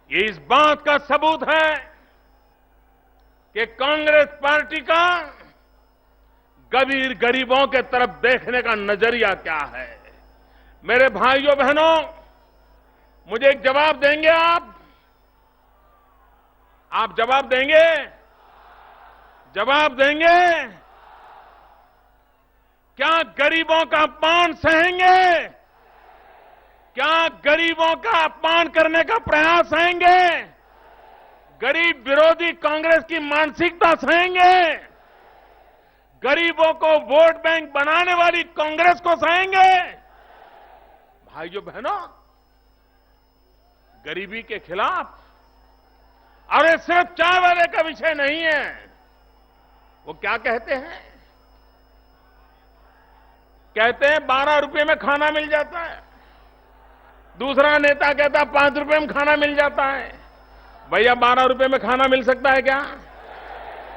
ये इस बात का सबूत है कि कांग्रेस पार्टी का गरीबों के तरफ देखने का नजरिया क्या है। मेरे भाइयों बहनों, मुझे एक जवाब देंगे आप? आप जवाब देंगे? जवाब देंगे? क्या गरीबों का अपमान सहेंगे? क्या गरीबों का अपमान करने का प्रयास सहेंगे? गरीब विरोधी कांग्रेस की मानसिकता सहेंगे? गरीबों को वोट बैंक बनाने वाली कांग्रेस को सहेंगे? भाइयों बहनों, गरीबी के खिलाफ, और ये सिर्फ चाय वाले का विषय नहीं है। वो क्या कहते हैं? कहते हैं 12 रुपए में खाना मिल जाता है। दूसरा नेता कहता है 5 रुपए में खाना मिल जाता है। भैया 12 रुपए में खाना मिल सकता है क्या?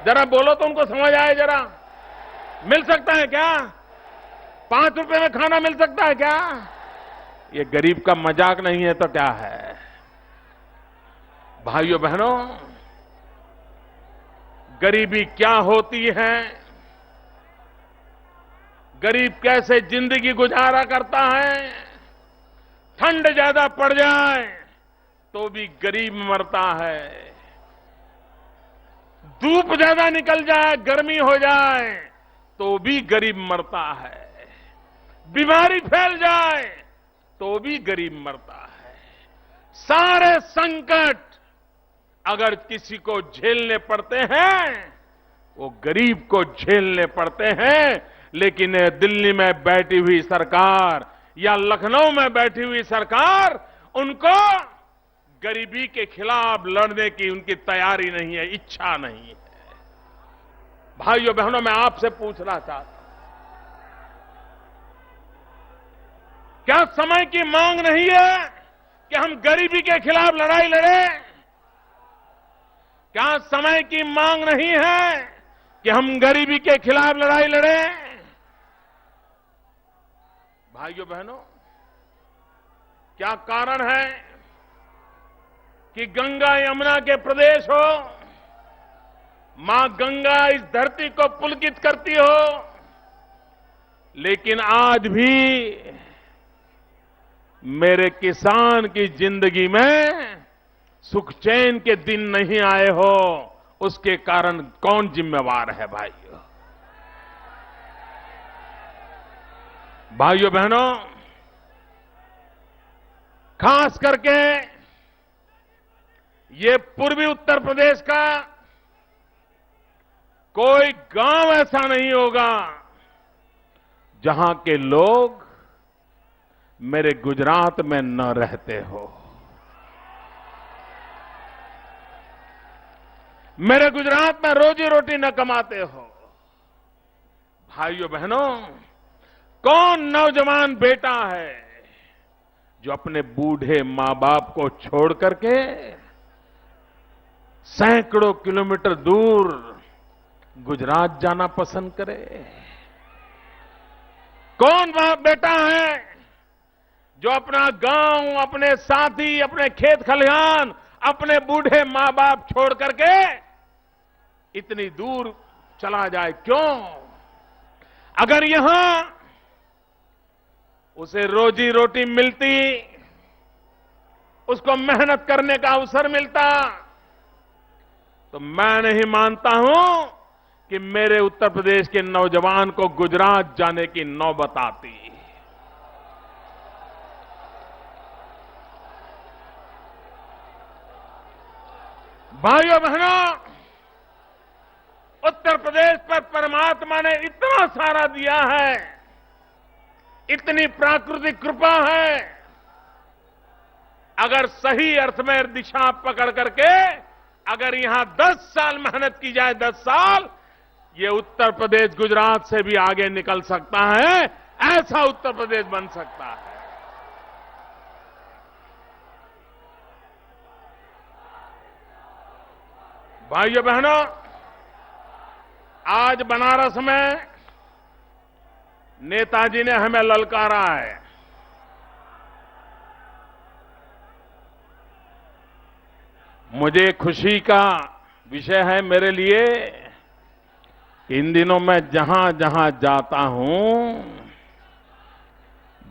जरा बोलो तो उनको समझ आए जरा। मिल सकता है क्या? 5 रुपए में खाना मिल सकता है क्या? ये गरीब का मजाक नहीं है तो क्या है? भाइयों बहनों, गरीबी क्या होती है, गरीब कैसे जिंदगी गुजारा करता है, ठंड ज्यादा पड़ जाए तो भी गरीब मरता है, धूप ज्यादा निकल जाए, गर्मी हो जाए तो भी गरीब मरता है, बीमारी फैल जाए तो भी गरीब मरता है। सारे संकट अगर किसी को झेलने पड़ते हैं, वो गरीब को झेलने पड़ते हैं। लेकिन दिल्ली में बैठी हुई सरकार या लखनऊ में बैठी हुई सरकार, उनको गरीबी के खिलाफ लड़ने की उनकी तैयारी नहीं है, इच्छा नहीं है। भाइयों बहनों, मैं आपसे पूछना चाहता हूं, क्या समय की मांग नहीं है कि हम गरीबी के खिलाफ लड़ाई लड़ें? क्या समय की मांग नहीं है कि हम गरीबी के खिलाफ लड़ाई लड़ें? भाइयों बहनों, क्या कारण है कि गंगा यमुना के प्रदेश हो, मां गंगा इस धरती को पुलकित करती हो, लेकिन आज भी मेरे किसान की जिंदगी में सुख चैन के दिन नहीं आए हो? उसके कारण कौन जिम्मेवार है? भाइयों बहनों, खास करके ये पूर्वी उत्तर प्रदेश का कोई गांव ऐसा नहीं होगा जहां के लोग मेरे गुजरात में न रहते हो, मेरे गुजरात में रोजी रोटी न कमाते हो। भाइयों बहनों, कौन नौजवान बेटा है जो अपने बूढ़े मां बाप को छोड़ करके सैकड़ों किलोमीटर दूर गुजरात जाना पसंद करे? कौन वह बेटा है जो अपना गांव, अपने साथी, अपने खेत खलिहान, अपने बूढ़े मां बाप छोड़ करके इतनी दूर चला जाए? क्यों? अगर यहां उसे रोजी रोटी मिलती, उसको मेहनत करने का अवसर मिलता, तो मैं नहीं मानता हूं कि मेरे उत्तर प्रदेश के नौजवान को गुजरात जाने की नौबत आती। भाइयों बहनों, उत्तर प्रदेश पर परमात्मा ने इतना सारा दिया है, इतनी प्राकृतिक कृपा है। अगर सही अर्थ में दिशा पकड़ करके अगर यहां 10 साल मेहनत की जाए, 10 साल, ये उत्तर प्रदेश गुजरात से भी आगे निकल सकता है। ऐसा उत्तर प्रदेश बन सकता है। भाइयों बहनों, आज बनारस में नेताजी ने हमें ललकारा है। मुझे खुशी का विषय है मेरे लिए कि इन दिनों मैं जहां जहां जाता हूं,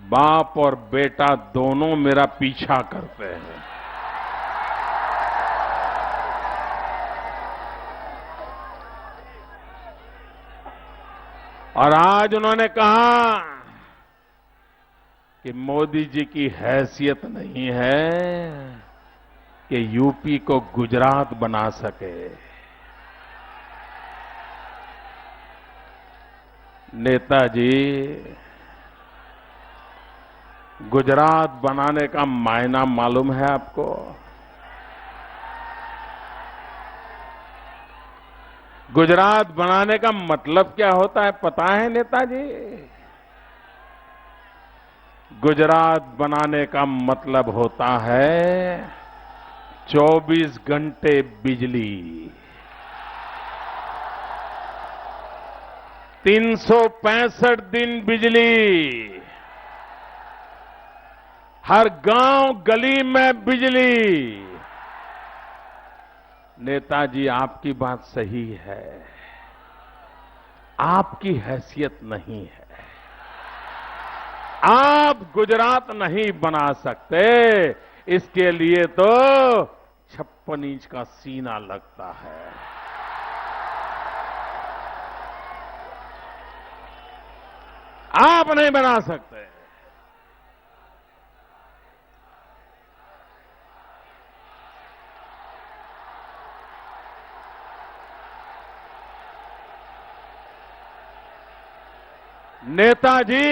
बाप और बेटा दोनों मेरा पीछा करते हैं। और आज उन्होंने कहा कि मोदी जी की हैसियत नहीं है कि यूपी को गुजरात बना सके। नेताजी, गुजरात बनाने का मायना मालूम है आपको? गुजरात बनाने का मतलब क्या होता है पता है नेताजी? गुजरात बनाने का मतलब होता है 24 घंटे बिजली, 365 दिन बिजली, हर गांव गली में बिजली। नेताजी, आपकी बात सही है, आपकी हैसियत नहीं है। आप गुजरात नहीं बना सकते, इसके लिए तो 56 इंच का सीना लगता है। आप नहीं बना सकते। नेताजी,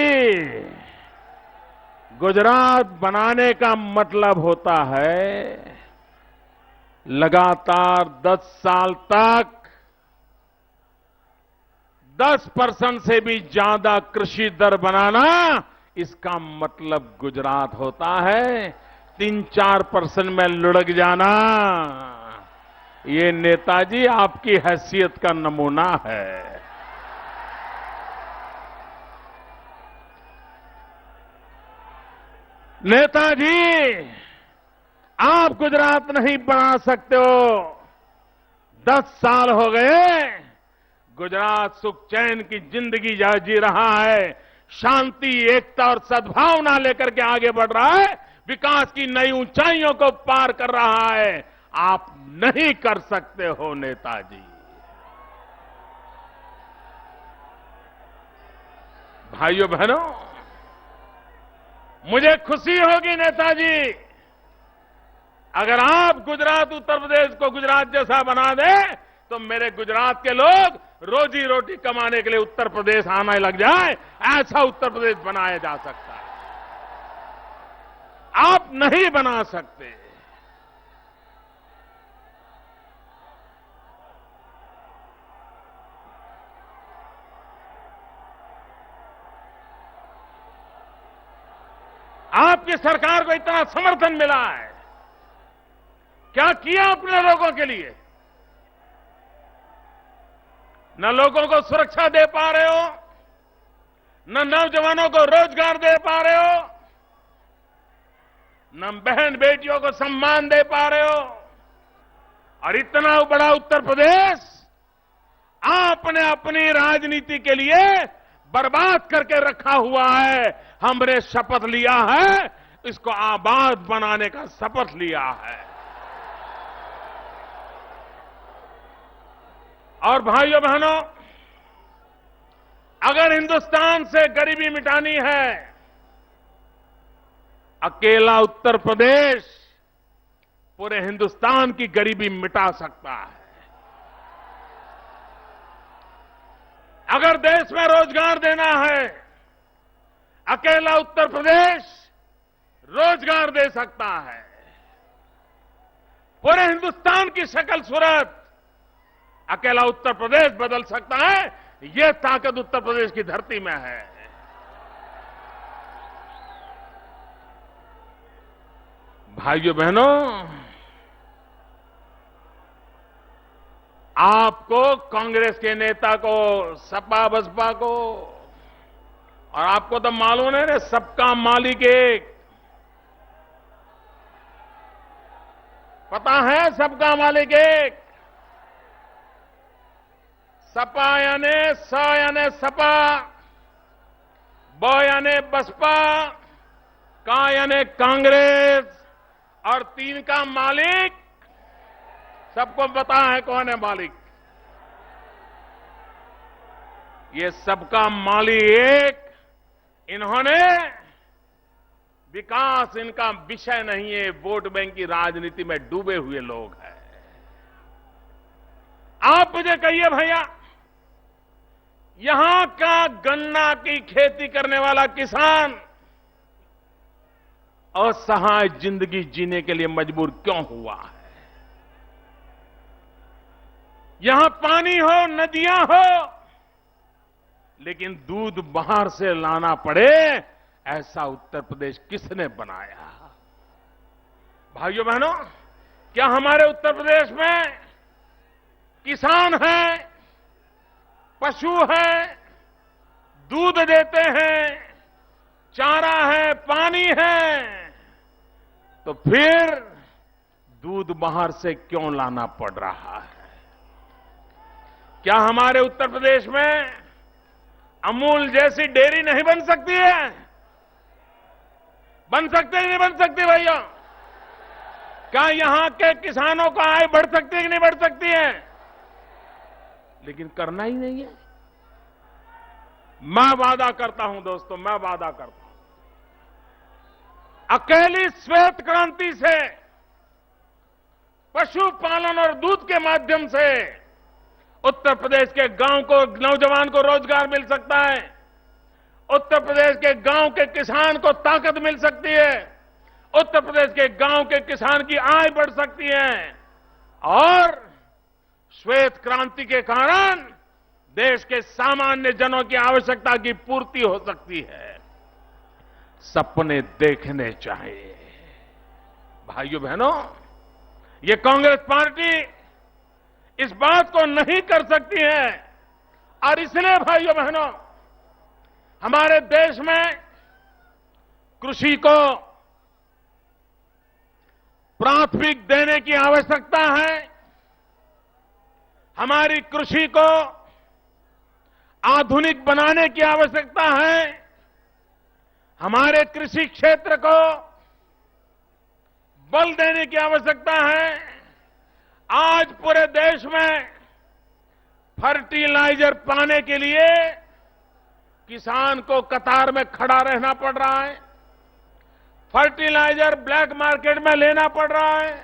गुजरात बनाने का मतलब होता है लगातार 10 साल तक 10% से भी ज्यादा कृषि दर बनाना। इसका मतलब गुजरात होता है 3-4% में लुढ़क जाना। ये नेताजी आपकी हैसियत का नमूना है। नेताजी, आप गुजरात नहीं बना सकते हो। 10 साल हो गए, गुजरात सुख चैन की जिंदगी जी रहा है, शांति, एकता और सद्भावना लेकर के आगे बढ़ रहा है, विकास की नई ऊंचाइयों को पार कर रहा है। आप नहीं कर सकते हो नेताजी। भाइयों बहनों, मुझे खुशी होगी नेताजी अगर आप गुजरात उत्तर प्रदेश को गुजरात जैसा बना दें, तो मेरे गुजरात के लोग रोजी रोटी कमाने के लिए उत्तर प्रदेश आने लग जाए। ऐसा उत्तर प्रदेश बनाया जा सकता है। आप नहीं बना सकते। आपकी सरकार को इतना समर्थन मिला है, क्या किया अपने लोगों के लिए? न लोगों को सुरक्षा दे पा रहे हो, न नौजवानों को रोजगार दे पा रहे हो, न बहन बेटियों को सम्मान दे पा रहे हो। और इतना बड़ा उत्तर प्रदेश आपने अपनी राजनीति के लिए बर्बाद करके रखा हुआ है। हमने शपथ लिया है, इसको आबाद बनाने का शपथ लिया है। और भाइयों बहनों, अगर हिंदुस्तान से गरीबी मिटानी है, अकेला उत्तर प्रदेश पूरे हिंदुस्तान की गरीबी मिटा सकता है। अगर देश में रोजगार देना है, अकेला उत्तर प्रदेश रोजगार दे सकता है। पूरे हिंदुस्तान की शक्ल सूरत अकेला उत्तर प्रदेश बदल सकता है। यह ताकत उत्तर प्रदेश की धरती में है। भाइयों बहनों, आपको, कांग्रेस के नेता को, सपा बसपा को, और आपको तो मालूम है ना, सबका मालिक एक। पता है सबका मालिक एक। सपा यानी स यानी सपा, ब यानी बसपा, का यानी कांग्रेस, और 3 का मालिक सबको पता है कौन है मालिक। ये सबका मालिक एक। इन्होंने विकास इनका विषय नहीं है, वोट बैंक की राजनीति में डूबे हुए लोग हैं। आप मुझे कहिए भैया, यहां का गन्ना की खेती करने वाला किसान असहाय जिंदगी जीने के लिए मजबूर क्यों हुआ है? यहां पानी हो, नदियां हो, लेकिन दूध बाहर से लाना पड़े, ऐसा उत्तर प्रदेश किसने बनाया? भाइयों बहनों, क्या हमारे उत्तर प्रदेश में किसान हैं, पशु हैं, दूध देते हैं, चारा है, पानी है, तो फिर दूध बाहर से क्यों लाना पड़ रहा है? क्या हमारे उत्तर प्रदेश में अमूल जैसी डेयरी नहीं बन सकती है? बन सकते हैं नहीं बन सकती भैया? क्या यहां के किसानों का आय बढ़ सकती है कि नहीं बढ़ सकती है? लेकिन करना ही नहीं है। मैं वादा करता हूं दोस्तों, मैं वादा करता हूं, अकेली श्वेत क्रांति से, पशुपालन और दूध के माध्यम से उत्तर प्रदेश के गांव को, नौजवान को रोजगार मिल सकता है। उत्तर प्रदेश के गांव के किसान को ताकत मिल सकती है। उत्तर प्रदेश के गांव के किसान की आय बढ़ सकती है और श्वेत क्रांति के कारण देश के सामान्य जनों की आवश्यकता की पूर्ति हो सकती है। सपने देखने चाहिए। भाइयों बहनों, ये कांग्रेस पार्टी इस बात को नहीं कर सकती है और इसलिए भाइयों बहनों, हमारे देश में कृषि को प्राथमिक देने की आवश्यकता है। हमारी कृषि को आधुनिक बनाने की आवश्यकता है। हमारे कृषि क्षेत्र को बल देने की आवश्यकता है। आज पूरे देश में फर्टिलाइजर पाने के लिए किसान को कतार में खड़ा रहना पड़ रहा है। फर्टिलाइजर ब्लैक मार्केट में लेना पड़ रहा है।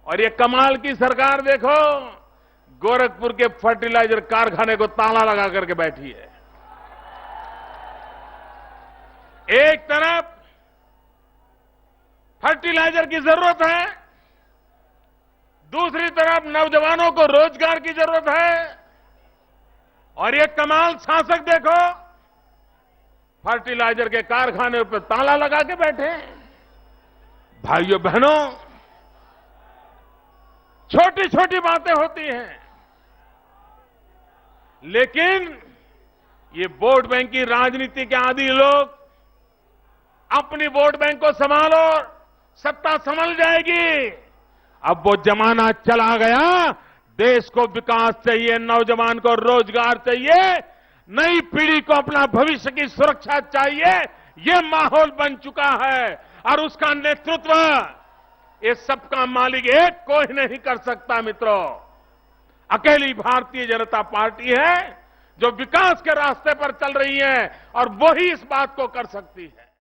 और ये कमाल की सरकार देखो, गोरखपुर के फर्टिलाइजर कारखाने को ताला लगा करके बैठी है। एक तरफ फर्टिलाइजर की जरूरत है, दूसरी तरफ नौजवानों को रोजगार की जरूरत है। और ये कमाल शासक देखो, फर्टिलाइजर के कारखाने पर ताला लगा के बैठे। भाइयों बहनों, छोटी छोटी बातें होती हैं, लेकिन ये वोट बैंक की राजनीति के आदी लोग अपनी वोट बैंक को संभालो, सत्ता संभल जाएगी। अब वो जमाना चला गया। देश को विकास चाहिए, नौजवान को रोजगार चाहिए, नई पीढ़ी को अपना भविष्य की सुरक्षा चाहिए। ये माहौल बन चुका है और उसका नेतृत्व ये सबका मालिक एक कोई नहीं कर सकता। मित्रों, अकेली भारतीय जनता पार्टी है जो विकास के रास्ते पर चल रही है और वही इस बात को कर सकती है।